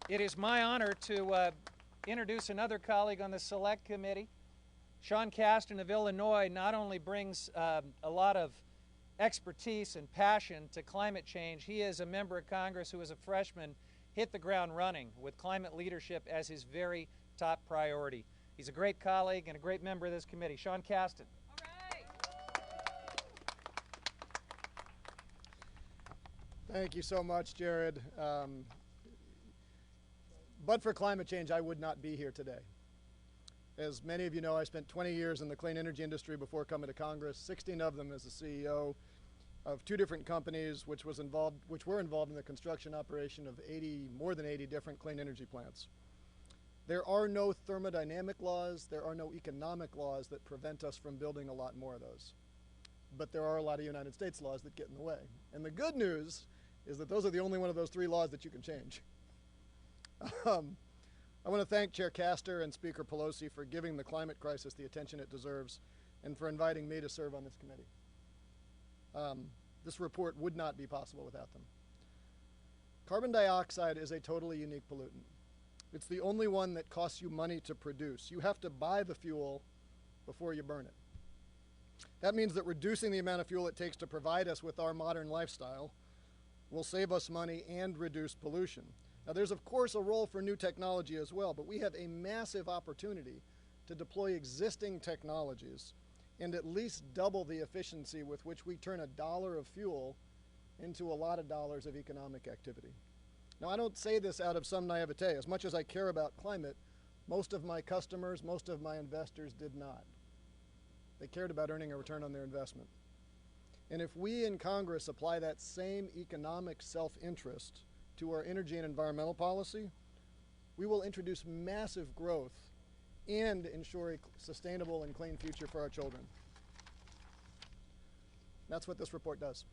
It is my honor to introduce another colleague on the Select Committee. Sean Casten of Illinois not only brings a lot of expertise and passion to climate change, he is a member of Congress who, as a freshman, hit the ground running with climate leadership as his very top priority. He's a great colleague and a great member of this committee. Sean Casten. Thank you so much, Jared. But for climate change, I would not be here today. As many of you know, I spent 20 years in the clean energy industry before coming to Congress, 16 of them as the CEO of 2 different companies which were involved in the construction operation of more than 80 different clean energy plants. There are no thermodynamic laws, there are no economic laws that prevent us from building a lot more of those. But there are a lot of United States laws that get in the way. And the good news is that those are the only one of those 3 laws that you can change. I want to thank Chair Castor and Speaker Pelosi for giving the climate crisis the attention it deserves and for inviting me to serve on this committee. This report would not be possible without them. Carbon dioxide is a totally unique pollutant. It's the only one that costs you money to produce. You have to buy the fuel before you burn it. That means that reducing the amount of fuel it takes to provide us with our modern lifestyle will save us money and reduce pollution. Now, there's of course a role for new technology as well, but we have a massive opportunity to deploy existing technologies and at least double the efficiency with which we turn $1 of fuel into a lot of dollars of economic activity. Now, I don't say this out of some naivete. As much as I care about climate, most of my customers, most of my investors did not. They cared about earning a return on their investment. And if we in Congress apply that same economic self-interest to our energy and environmental policy, we will introduce massive growth and ensure a sustainable and clean future for our children. That's what this report does.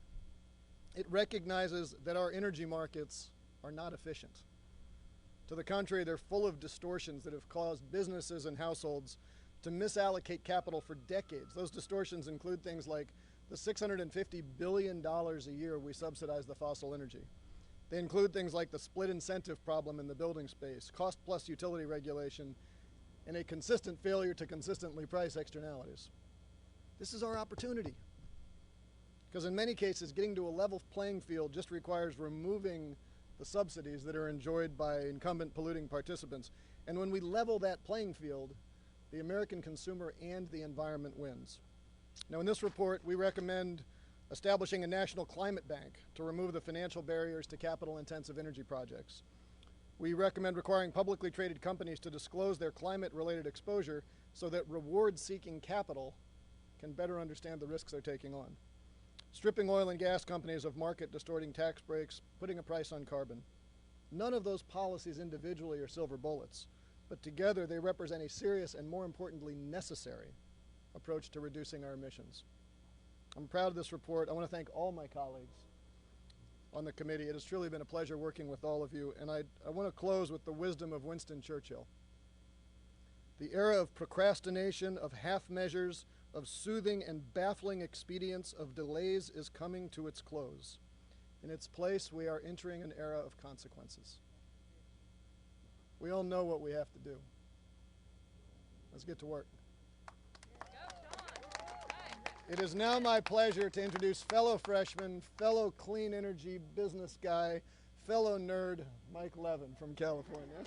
It recognizes that our energy markets are not efficient. To the contrary, they're full of distortions that have caused businesses and households to misallocate capital for decades. Those distortions include things like the $650 billion a year we subsidize the fossil energy. They include things like the split incentive problem in the building space, cost plus utility regulation, and a consistent failure to consistently price externalities. This is our opportunity. Because in many cases, getting to a level playing field just requires removing the subsidies that are enjoyed by incumbent polluting participants. And when we level that playing field, the American consumer and the environment wins. Now, in this report, we recommend establishing a national climate bank to remove the financial barriers to capital-intensive energy projects. We recommend requiring publicly traded companies to disclose their climate-related exposure so that reward-seeking capital can better understand the risks they're taking on. Stripping oil and gas companies of market-distorting tax breaks, putting a price on carbon. None of those policies individually are silver bullets, but together they represent a serious and, more importantly, necessary approach to reducing our emissions. I'm proud of this report. I want to thank all my colleagues on the committee. It has truly been a pleasure working with all of you, and I want to close with the wisdom of Winston Churchill. The era of procrastination, of half measures, of soothing and baffling expedients, of delays is coming to its close. In its place, we are entering an era of consequences. We all know what we have to do. Let's get to work. It is now my pleasure to introduce fellow freshman, fellow clean energy business guy, fellow nerd, Mike Levin from California.